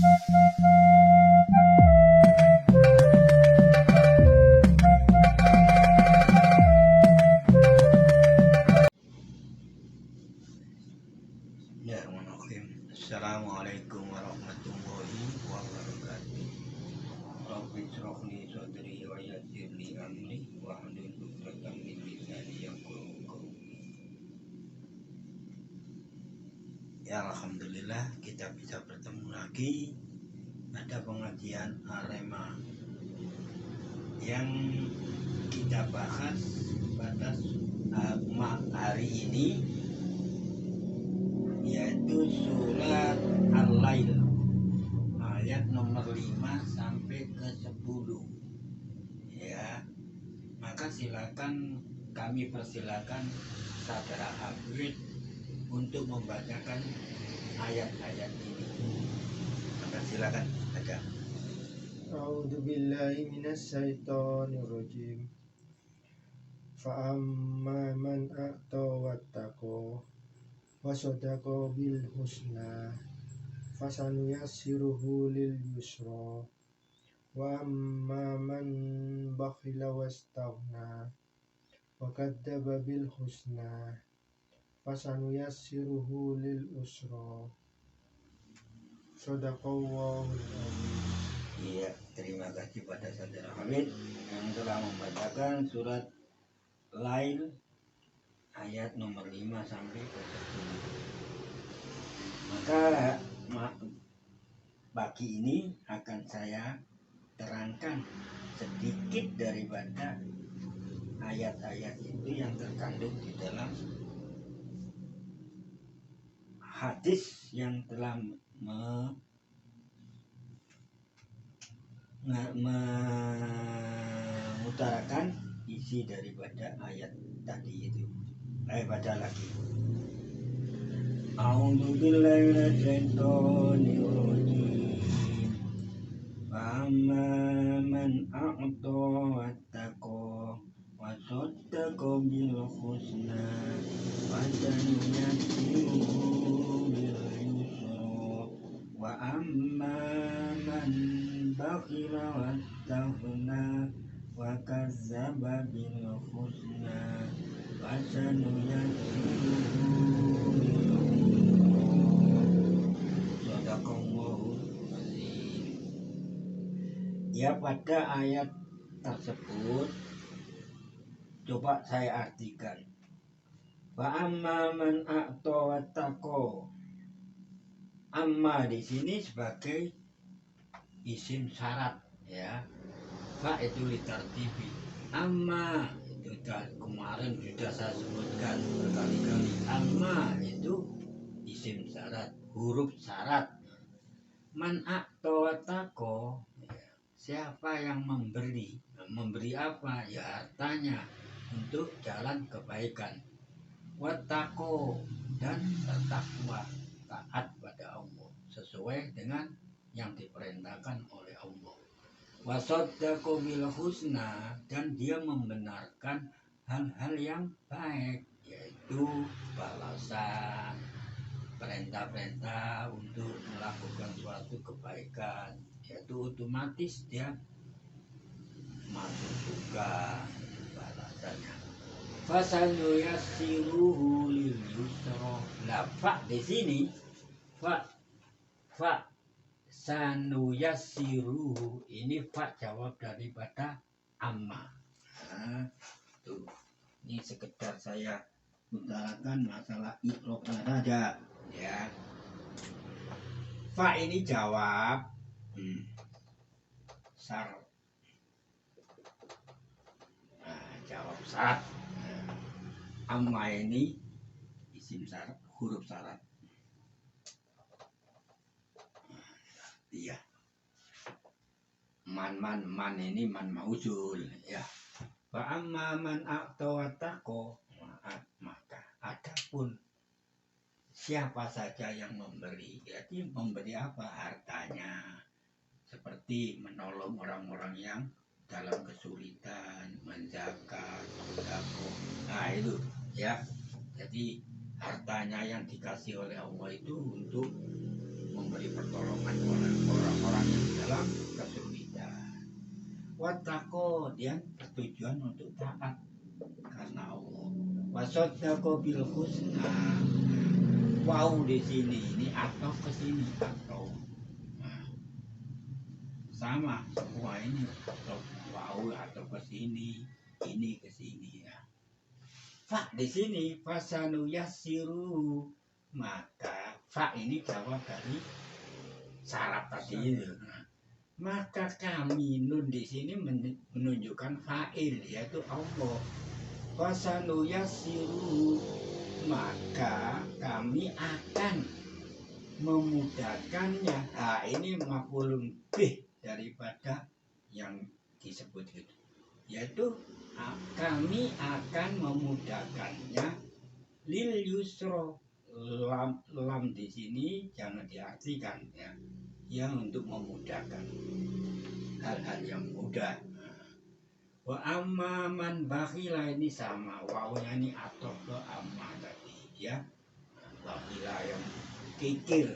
Assalamualaikum warahmatullahi wabarakatuh. Rabbi shrah li sadri wa yassir li amri wahlul 'uqdatam min lisani yafqahu qawli. Ya alhamdulillah kita bisa bertemu lagi pada pengajian Arema yang kita bahas pada hari ini, yaitu surat Al-Lail ayat nomor 5 sampai ke 10 ya. Maka silakan, kami persilakan saudara Hafid untuk membacakan ayat-ayat ini. Maka silakan baca. A'udzubillahi minasyaitonirrajim. Fa amma man a'ta wattaqa wa sadaqa bil husna fasanuyassiruhu lil yusra wa amma man bakhila wastaghna wa kadzdzaba bil husna fasanuyassiruhu lil usra. Shadaqallahul adzim. Iya, terima kasih pada saudara Hamid yang telah membacakan surat Lail ayat nomor 5 sampai ke 10. Maka pagi ini akan saya terangkan sedikit daripada ayat-ayat itu yang terkandung di dalam hadis yang telah mengutarakan isi daripada ayat tadi itu. Baca lagi. A'udzubillahi minasyaitonirrajim. Amma man a'ta wattaqa wa saddaqa bil husna fasanuyassiruhu lil yusra wa amma man bakhila wastaghna wa kadzdzaba bil husna fasanuyassiruhu lil usra. Shadaqallahul adzim. Ya, pada ayat tersebut coba saya artikan. Wa amma man a'ta wattaqa. Amma di sini sebagai isim syarat ya. Fa itu litartibi. Amma itu kemarin sudah saya sebutkan berkali-kali. Amma itu isim syarat, huruf syarat. Man a'ta wattaqa, siapa yang memberi apa? Ya hartanya untuk jalan kebaikan. Wattaqo, dan bertakwa, taat pada Allah sesuai dengan yang diperintahkan oleh Allah. Wasaddaqa bil husna, dan dia membenarkan hal-hal yang baik, yaitu balasan, perintah-perintah untuk melakukan suatu kebaikan, yaitu otomatis dia masuk surga balasannya. Fasanuyassiruhu lil yusra. Lah fa di sini fa sanuyassiruhu ini fa jawab daripada amma. Nah, tuh. Ini sekedar saya utarakan masalah ikrofnya saja ya. Fa ini jawab syarat. Nah, jawab syarat. Amma ini isim syarat, huruf syarat. Iya. Man ini man mausul ya. Fa amma man a'ta wattaqa, maka adapun siapa saja yang memberi, jadi memberi apa? Hartanya, seperti menolong orang-orang yang dalam kesulitan, menjaga, sedekah. Nah itu ya. Jadi hartanya yang dikasih oleh Allah itu untuk memberi pertolongan orang-orang wattaqo, dia bertujuan untuk taat karena Allah. Wasaddaqa bil husna. Wow di sini ini atau ke sini atau sama semua ini atau wow atau ke sini ini ke sini ya. Fa di sini fasanu yasiru, maka fa ini jawab dari syarat tadi itu. Maka kami nun di sini menunjukkan fa'il yaitu Allah. Fasanu yasiru, maka kami akan memudahkannya. Ini maf'ulun bih daripada yang disebut itu, yaitu kami akan memudahkannya lil yusro. Lam di sini jangan diartikan ya, yang untuk memudahkan hal-hal yang mudah. Wa amma man bakhila, ini sama wawnya ini atau ke amma tadi ya. Bakhila yang kikir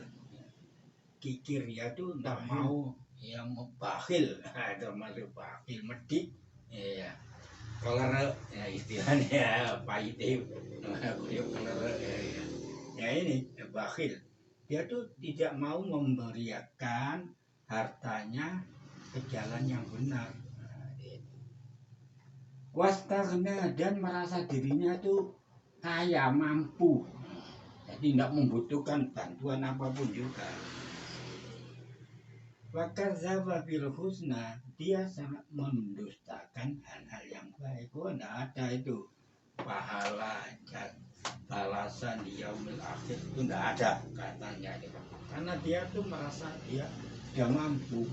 ya tuh tidak mau yang bakhil, termasuk bakhil medik ya. Kalau ya istilahnya pahit ya ini bakhil, dia tuh tidak mau memberikan hartanya ke jalan yang benar. Wastaghna, dan merasa dirinya tuh kaya mampu, jadi tidak membutuhkan bantuan apapun juga. Wakadzdzaba bil husna, dia sangat mendustakan hal-hal yang baik. Tidak ada itu pahala dan balasan di yaumil akhir, itu tidak ada katanya itu. Karena dia tuh merasa dia sudah mampu.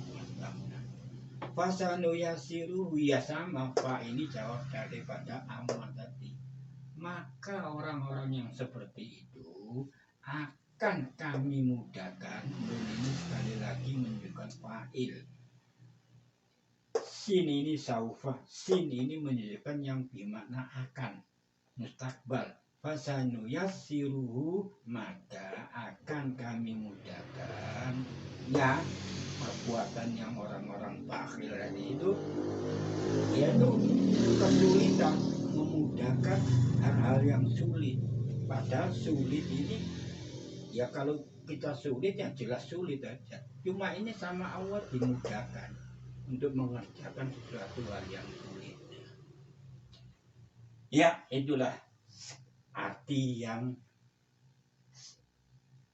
Fasanu yasiru, ya sama fa ini jawab daripada amal tadi. Maka orang-orang yang seperti itu akan kami mudahkan. Ini sekali lagi menunjukkan fa'il. Sin ini saufa, sin ini menunjukkan yang bermakna akan, mustakbal. Fasanu yassiruhu, maka akan kami mudahkan ya perbuatan yang orang-orang bakhil tadi itu, yaitu kesulitan, memudahkan hal-hal yang sulit. Padahal sulit ini ya, kalau kita sulit yang jelas sulit aja. Cuma ini sama Allah dimudahkan untuk mengerjakan sesuatu hal yang sulit. Ya, itulah arti yang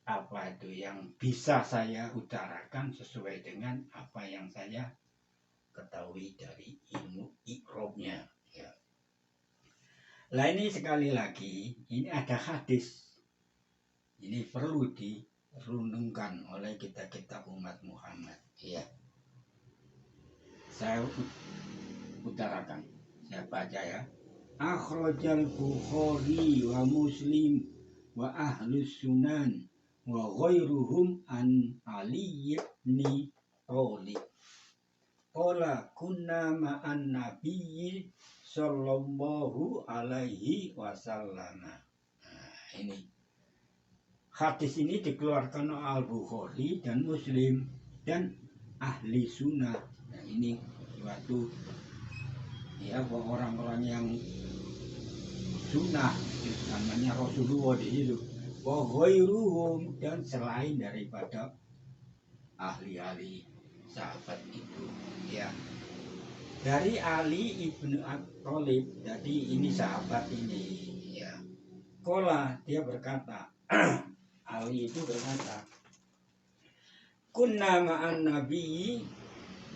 apa itu yang bisa saya utarakan sesuai dengan apa yang saya ketahui dari ilmu ikrobnya ya. Nah ini sekali lagi, ini ada hadis, ini perlu dirunungkan oleh kita umat Muhammad ya. Saya utarakan, saya baca ya. Akhrajal Bukhari wa Muslim wa ahlus sunan wa ghairuhum an Ali ibn Thalib. Qala kunna ma'an nabiyyi sallallahu alaihi wasallam. Ini hadis ini dikeluarkan oleh Al-Bukhari dan Muslim dan ahli sunnah. Nah, ini suatu ya orang-orang yang sunnah, namanya Rasulullah di situ. Wa ghairuhum, dan selain daripada ahli-ahli sahabat itu ya. Dari Ali ibnu Abi Thalib, jadi ini sahabat ini ya. Qala, dia berkata, Ali itu berkata, kunna ma'an nabi,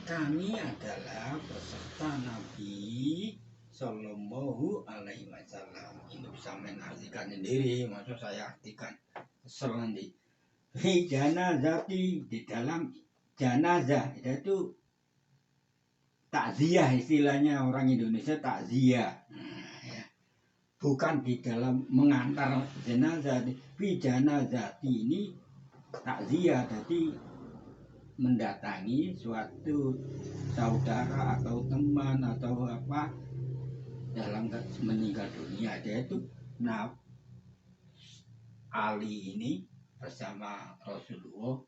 kami adalah beserta Nabi Sallallahu Alaihi Wasallam. Ini bisa menartikan sendiri, maksud saya artikan selanjutnya. Di janazati, di dalam janazah itu takziah, istilahnya orang Indonesia takziah. Ya. Bukan di dalam mengantar jenazah, di janazati ini takziah, jadi mendatangi suatu saudara atau teman atau apa dalam meninggal dunia. Dia itu Ali ini bersama Rasulullah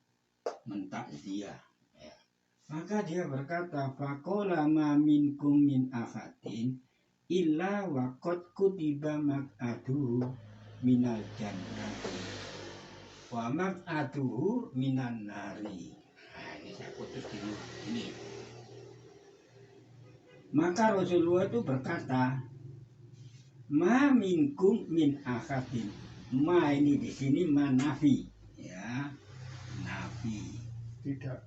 mentakziah ya. Maka dia berkata, faqala ma minkum min ahadin illa waqad kutiba maq'aduhu minal jannati wa maq'aduhu minan nari. Nah, ini saya putus dulu. Ini. Maka Rasulullah itu berkata, ma minkum min ahadin. Ma ini di sini ma nafi, ya, nafi. Tidak.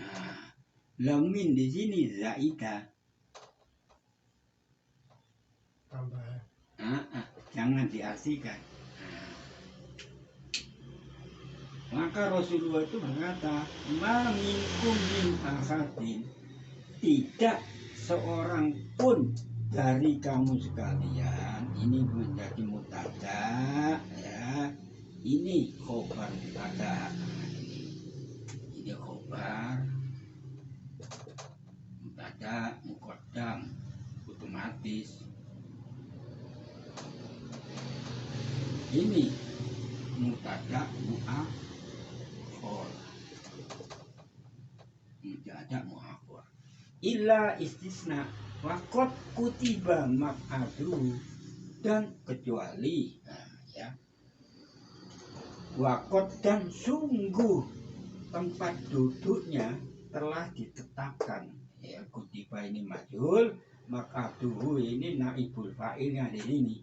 Nah, lamin di sini zaidah. Tambahan. Jangan diartikan. Maka Rasulullah itu berkata, ma minkum min ahadin, tidak seorang pun dari kamu sekalian. Ini menjadi mutada, ya. Ini khobar mutada. Ini khobar mutada muqaddam, otomatis. Ini mutada muakhir. Mutada muakhir. Illa istisna waqad kutiba maq'adu, dan kecuali, nah, ya, waqad dan sungguh tempat duduknya telah ditetapkan, ya. Kutiba ini majhul, maq'aduhu ini naibul fa'ilnya di sini.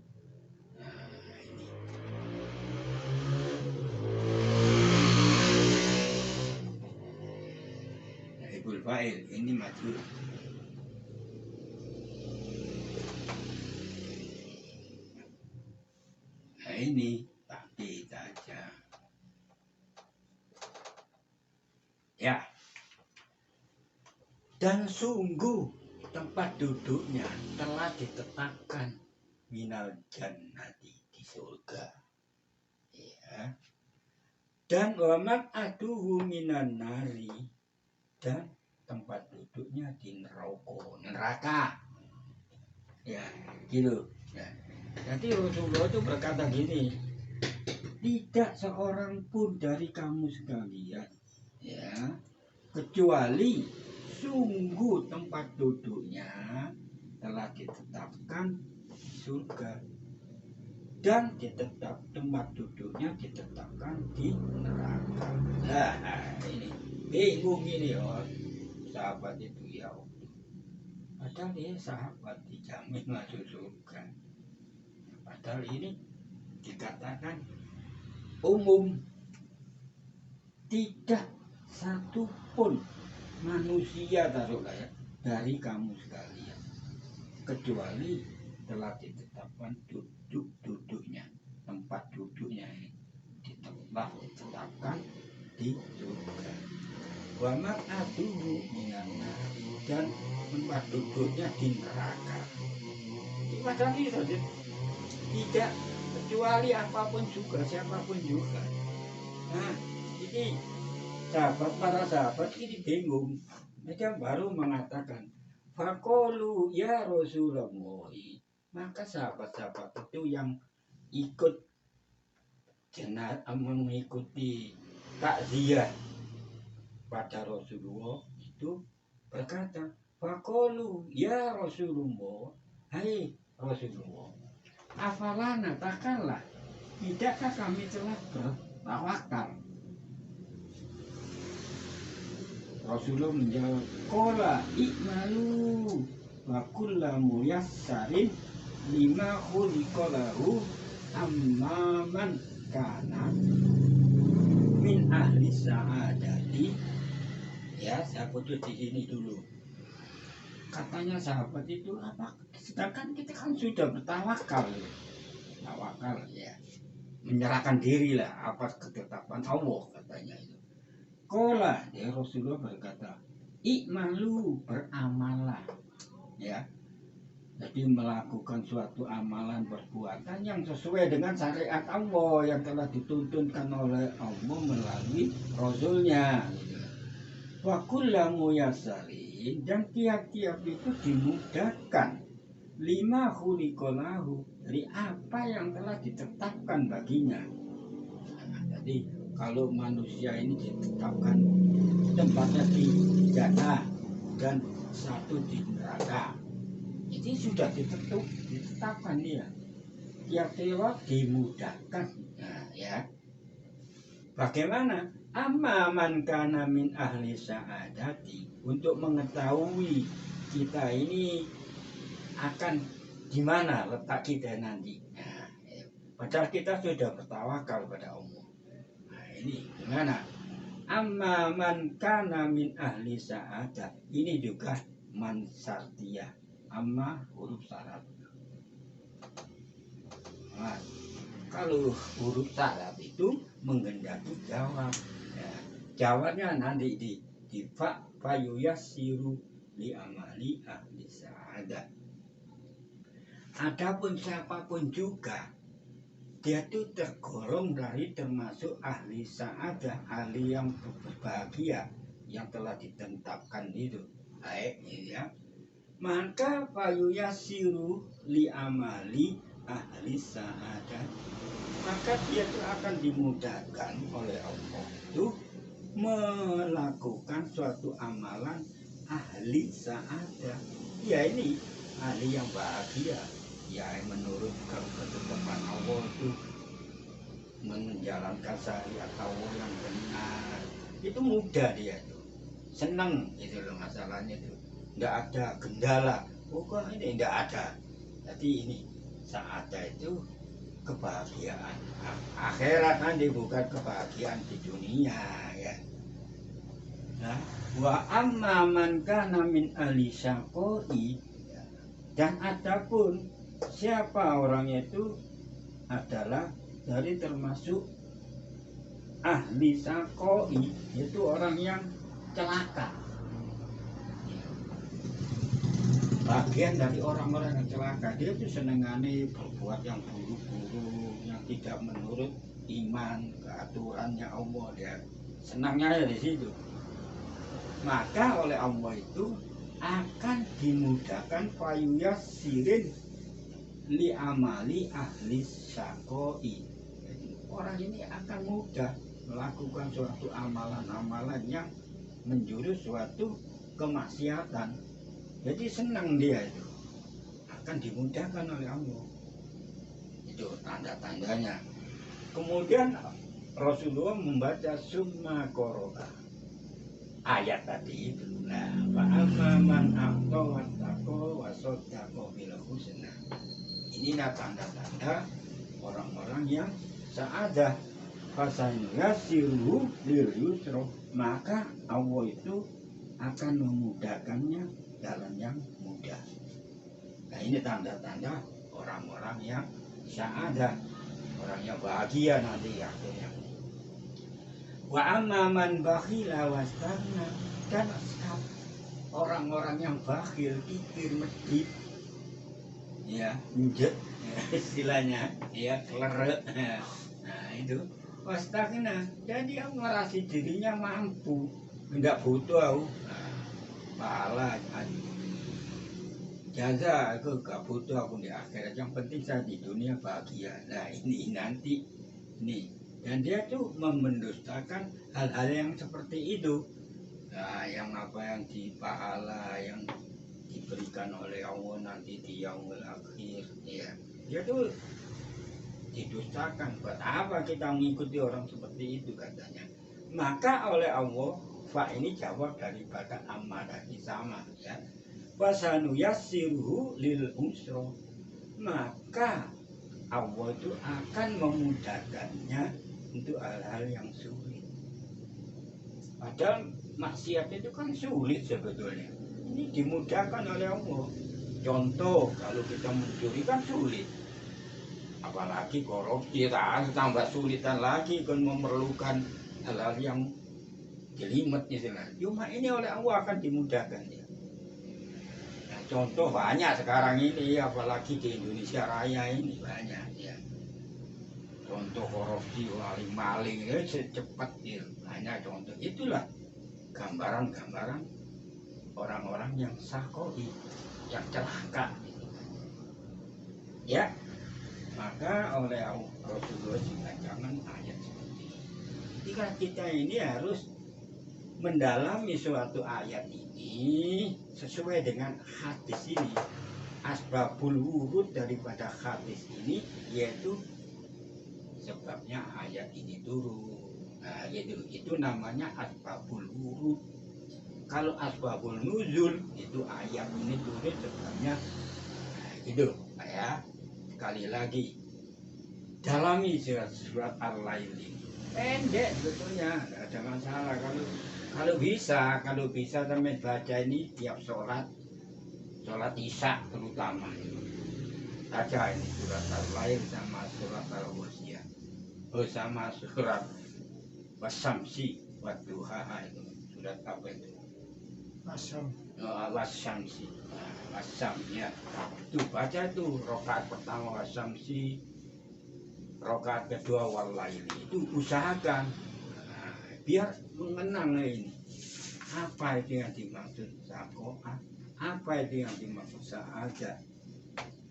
Naibul fa'il ini majhul. Nah, ini takkid aja. Ya. Dan sungguh tempat duduknya telah ditetapkan minal jannati, di surga. Ya. Dan wa maq'aduhu minan nari, dan tempat duduknya di neraka. Ya, gitu. Ya. Jadi Rasulullah itu berkata gini, tidak seorang pun dari kamu sekalian, ya, kecuali sungguh tempat duduknya telah ditetapkan di surga, dan tempat duduknya ditetapkan di neraka. Nah, ini bingung ini, oh, sahabat itu, ya. Padahal dia sahabat dijamin masuk surga. Padahal ini dikatakan umum, tidak satu pun manusia taruhlah, ya, dari kamu sekalian, kecuali telah ditetapkan duduknya, tempat duduknya ini telah ditetapkan di surga. Wa maq'aduhu minan nar, dan tempat duduknya di neraka. Ini macam ini saja. Tidak kecuali apapun juga, siapapun juga. Nah, ini para sahabat ini bingung. Mereka baru mengatakan, faqalu ya Rasulullah. Maka sahabat-sahabat itu yang ikut mengikuti takziah pada Rasulullah itu berkata, faqalu ya Rasulullah, hai Rasulullah, afalana takallah, tidakkah kami telah bertawakal? Rasulullah menjawab, qala i'malu wa kullu muyassarin lima khuliqa lahu amman kana min ahli sa'adati. Ya, saya putus di sini dulu. Katanya sahabat itu, apa, sedangkan kita kan sudah bertawakal, tawakal, ya, menyerahkan diri lah apa ketetapan Allah, katanya itu. Qala, ya, Rasulullah berkata, i'malu, beramalah, ya. Jadi melakukan suatu amalan perbuatan yang sesuai dengan syariat Allah yang telah dituntunkan oleh Allah melalui Rasulnya. Wa kullu muyassarin, dan tiap-tiap itu dimudahkan lima khuliqalahu, dari apa yang telah ditetapkan baginya. Nah, jadi kalau manusia ini ditetapkan tempatnya di jannah dan satu di neraka. Ini sudah ditetapkan dia. Tiap lewat dimudahkan. Nah, ya. Bagaimana? Amma man kana min ahli sa'adati, untuk mengetahui kita ini akan di mana letak kita nanti. Nah, ya. Padahal kita sudah bertawakal pada Allah. Nah, ini gimana? Amma man kana min ahli sa'adah. Ini juga man sartiyah. Amma huruf syarat. Nah, kalau huruf syarat itu menghendaki jawab. Ya, jawabnya nanti di fa fayuyassiru li amali ahli sa'adah. Adapun siapapun juga, dia itu tergolong dari termasuk ahli sa'adah, ahli yang berbahagia yang telah ditetapkan itu. Baik, ya. Maka fayuyassiru li amali ahli sa'adah, maka dia itu akan dimudahkan oleh Allah itu melakukan suatu amalan ahli sa'adah. Ya, ini ahli yang bahagia, ya, menurut ketetapan Allah itu menjalankan syariat Allah yang benar, itu mudah, dia itu senang itu loh. Masalahnya itu nggak ada kendala, kok ini nggak ada. Jadi ini sa'adah itu kebahagiaan akhirat nanti, bukan kebahagiaan di dunia, ya. Nah, wa amma man kana min ahli syaqoi, dan adapun siapa orangnya itu adalah dari termasuk ahli syaqoi, itu orang yang celaka, bagian dari orang-orang yang celaka. Dia itu senengannya berbuat yang buruk-buruk, yang tidak menurut iman keaturannya Allah, dia senangnya di situ. Maka oleh Allah itu akan dimudahkan fayuyassirin li amali ahli syaqoi. Jadi orang ini akan mudah melakukan suatu amalan-amalan yang menjurus suatu kemaksiatan. Jadi senang dia itu, akan dimudahkan oleh Allah. Itu tanda-tandanya. Kemudian Rasulullah membaca summa qoro'a ayat tadi itu. Nah, fa'amman a'ta wattaqa wa saddaqa bil husna. Inilah tanda-tanda orang-orang yang sa'adah. Fasanuyassiruhu lil yusra, maka Allah itu akan memudahkannya jalan yang mudah. Nah, ini tanda-tanda orang-orang yang sa'adah, orang yang bahagia nanti akhirnya. Wa amma man bakhila wastaghna, dan orang-orang yang bakhil, kikir, medit, ya, njet, istilahnya, ya, kelerek. Nah, itu wastaghna, dan dia merasa dirinya mampu, enggak butuh pahala, jaza aku gak butuh aku di akhirat, yang penting saya di dunia bahagia. Nah, ini nanti nih, dan dia tuh mendustakan hal-hal yang seperti itu. Nah, yang apa yang di pahala yang diberikan oleh Allah nanti di yaumul akhir, ya, dia tuh didustakan. Buat apa kita mengikuti orang seperti itu, katanya. Maka oleh Allah, fa ini jawab daripada amma tadi sama, ya. Fasanuyassiruhu lil usra, maka Allah itu akan memudahkannya untuk hal-hal yang sulit. Padahal maksiat itu kan sulit sebetulnya. Ini dimudahkan oleh Allah. Contoh, kalau kita mencuri kan sulit, apalagi korupsi, tambah sulitan lagi, kan memerlukan hal-hal yang jelimet istilah. Cuma ini oleh Allah akan dimudahkan ya. Nah, contoh banyak sekarang ini, apalagi di Indonesia Raya ini banyak ya. Contoh korupsi, maling, secepat ya. Banyak contoh. Itulah gambaran-gambaran orang-orang yang sakoi, yang celaka. Ya, maka oleh Rasulullah dibacakan ayat seperti ini. Jika kita ini harus mendalami suatu ayat ini sesuai dengan hadis ini. Asbabul wurud daripada hadis ini yaitu sebabnya ayat ini turun. Nah, itu namanya asbabul wurud. Kalau asbabul nuzul itu ayat ini turun sebabnya itu ya. Sekali lagi dalami surat Al-Lail ini. Pendek sebetulnya, tidak ada masalah kalau bisa teman baca ini tiap sholat isya terutama baca ini surat Al-Lail sama surat Al-Wasiyah, sama surat Wasamsi Wadduha, itu surat apa itu? Wasamsi, Wasam ya. Itu baca itu rakaat pertama Wasamsi, rakaat kedua Wal-Lail, itu usahakan biar mengenang ini apa itu yang dimaksud sakoah, apa itu yang dimaksud sa'adah.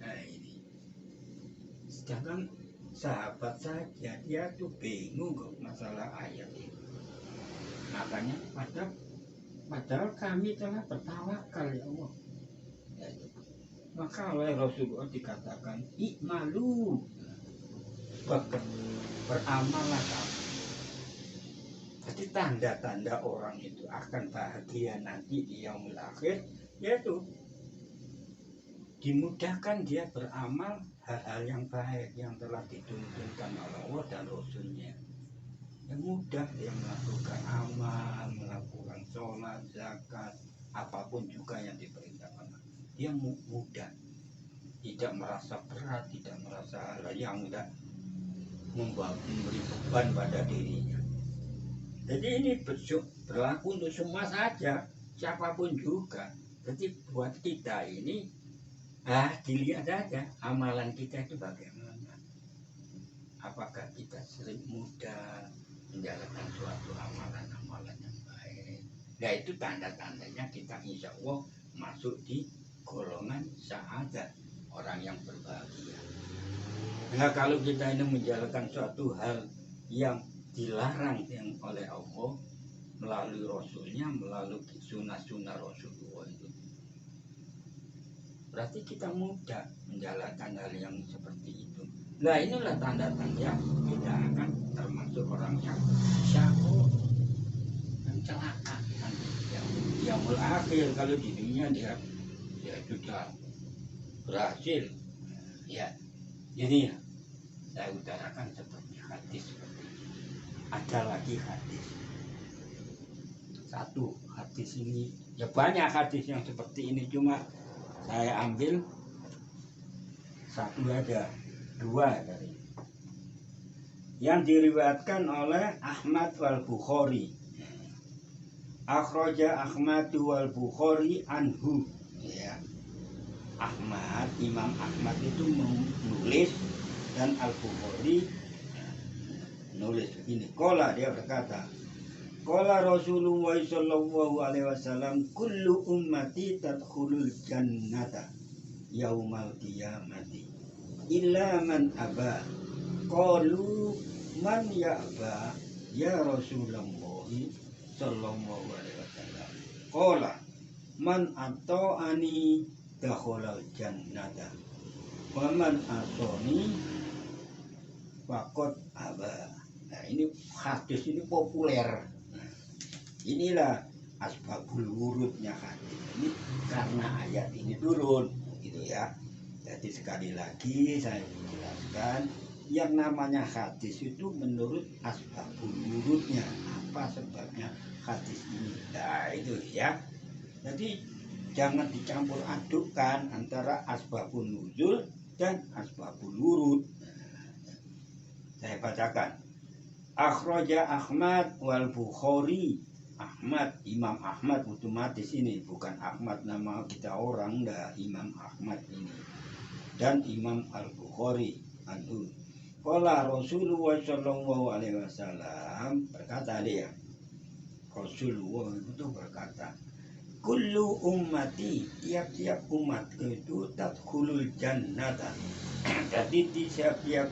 Nah ini sedangkan sahabat saja dia tuh bingung kok masalah ayat ini. Makanya padahal kami telah bertawakal ya Allah. Maka oleh Rasulullah dikatakan ikmalu, beramallah kamu. Jadi tanda-tanda orang itu akan bahagia nanti di yaumul akhir yaitu dimudahkan dia beramal hal-hal yang baik yang telah dituntunkan oleh Allah dan Rasulnya. Yang mudah dia melakukan amal, melakukan sholat, zakat, apapun juga yang diperintahkan. Dia mudah, tidak merasa berat, tidak merasa hal yang tidak memberi beban pada dirinya. Jadi ini berlaku untuk semua saja, siapapun juga. Jadi buat kita ini, dilihat saja amalan kita itu bagaimana. Apakah kita sering mudah menjalankan suatu amalan-amalan yang baik. Nah itu tanda-tandanya kita insya Allah masuk di golongan sa'adah, orang yang berbahagia. Nah kalau kita ini menjalankan suatu hal yang dilarang yang oleh Allah melalui Rasulnya, melalui sunnah-sunnah Rasulullah itu, berarti kita mudah menjalankan hal yang seperti itu. Nah inilah tanda-tanda kita akan termasuk orang yang syaqo dan celaka nanti yang akhir. Kalau di dunia dia sudah berhasil ya. Jadi saya utarakan seperti hadis seperti ini. Ada lagi hadis. Satu hadis ini, ya banyak hadis yang seperti ini, cuma saya ambil satu aja, dua dari yang diriwayatkan oleh Ahmad wal Bukhari. Akhraja Ahmad wal Bukhari anhu. Ya. Imam Ahmad itu menulis dan Al Bukhari nulis begini. Qala, dia berkata, qala Rasulullah sallallahu alaihi wasallam, kullu ummati tadkhulul jannata yaumal qiyamati illa man aba. Qalu man ya'ba ya Rasulullah sallallahu alaihi wasallam. Qala man ata'ani dakhalal jannata wa man asani faqad aba. Nah ini hadis ini populer. Nah, inilah asbabul wurudnya hadis ini karena ayat ini turun, gitu ya. Jadi sekali lagi saya menjelaskan yang namanya hadis itu menurut asbabul wurudnya, apa sebabnya hadis ini. Nah itu ya. Jadi jangan dicampur adukkan antara asbabun nuzul dan asbabul wurud. Saya bacakan. Akhraja Ahmad wal Bukhari. Ahmad, Imam Ahmad otomatis ini, bukan Ahmad nama kita orang, dah Imam Ahmad ini. Dan Imam Al-Bukhari anhu. Qala Rasulullah sallallahu alaihi wasallam, berkata dia, Rasulullah itu berkata, kullu ummati, tiap-tiap umat itu tadkhulul jannata. Jadi di setiap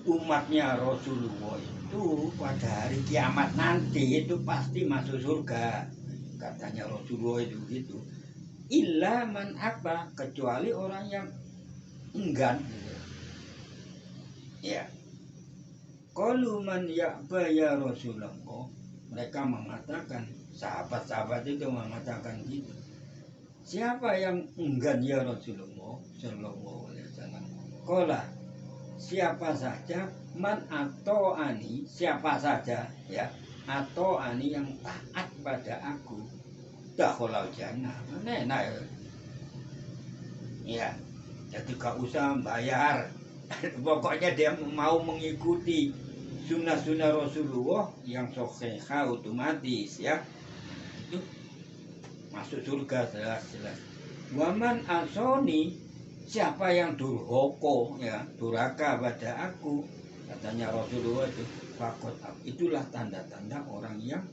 umatnya Rasulullah itu pada hari kiamat nanti itu pasti masuk surga, katanya Rasulullah itu gitu. Illa man apa, kecuali orang yang enggan gitu. Ya, qalu man ya'ba ya Rasulullah, mereka mengatakan, sahabat-sahabat itu mengatakan gitu, siapa yang enggan ya Rasulullah sallallahu alaihi wasallam? Qala, siapa saja, man atau ani, siapa saja ya, atau ani yang taat pada aku, dakhalal jannah, enak ya. Jadi gak usah bayar. Pokoknya dia mau mengikuti sunnah-sunnah Rasulullah yang sahihah otomatis ya, itu masuk surga jelas-jelas. Waman asoni, siapa yang durhaka ya, durhaka pada aku, katanya Rasulullah itu, fakot, itulah tanda-tanda orang yang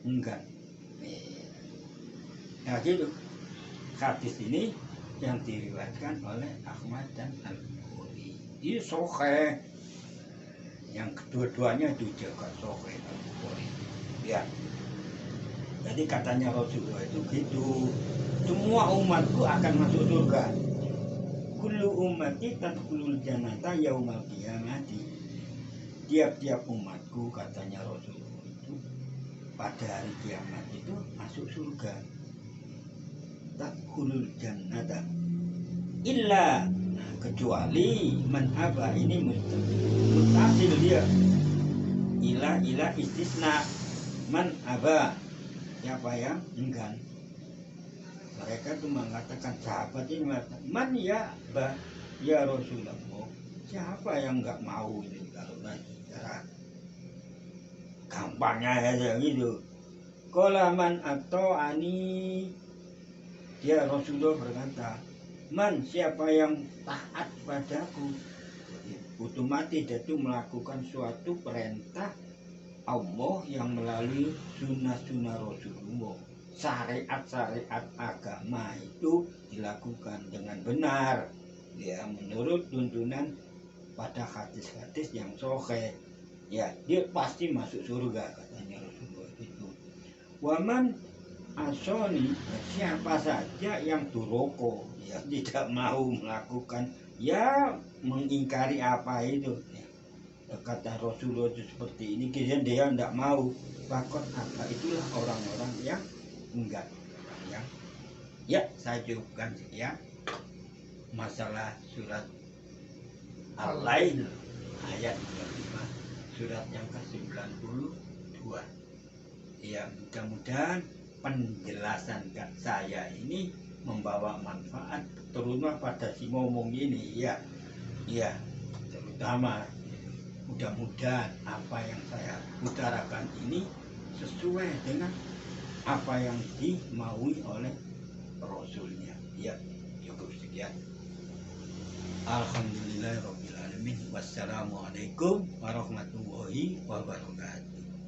enggan. Nah gitu. Hadis ini yang diriwayatkan oleh Ahmad dan Al-Bukhari. Ini sahih. Yang kedua-duanya itu juga sahih Al-Bukhari. Ya. Jadi katanya Rasulullah itu gitu. Semua umatku akan masuk surga. Kullu ummati tadkhulul jannata yaumal qiyamati. Tiap-tiap umatku, katanya Rasulullah itu, pada hari kiamat itu masuk surga. Tadkhulul jannata illa, kecuali man aba, ini mutasil dia, ila istisna, man aba, siapa yang enggan. Mereka tuh mengatakan, sahabat ini mengatakan, man ya ba ya Rasulullah, siapa yang enggak mau ini, kalau cara gampangnya aja gitu. Qala man atau ani, dia Rasulullah berkata, man, siapa yang taat padaku, otomatis dia itu melakukan suatu perintah Allah yang melalui sunnah-sunnah Rasulullah. Syariat-syariat agama itu dilakukan dengan benar ya, menurut tuntunan pada hadis-hadis yang sahih ya, dia pasti masuk surga, katanya Rasulullah itu. Waman asoni, siapa saja yang duroko ya, tidak mau melakukan ya, mengingkari apa itu ya, kata Rasulullah itu seperti ini, kemudian dia tidak mau, bakot apa, itulah orang-orang yang enggak ya. Ya, saya cukupkan ya masalah surat Al-Lail ayat 25, surat yang ke-92 ya. Mudah-mudahan penjelasan saya ini membawa manfaat, terutama pada si ngomong ini ya, terutama mudah-mudahan apa yang saya utarakan ini sesuai dengan apa yang dimaui oleh Rasulnya ya. Cukup sekian. Alhamdulillahirabbil alamin. Wassalamualaikum warahmatullahi wabarakatuh.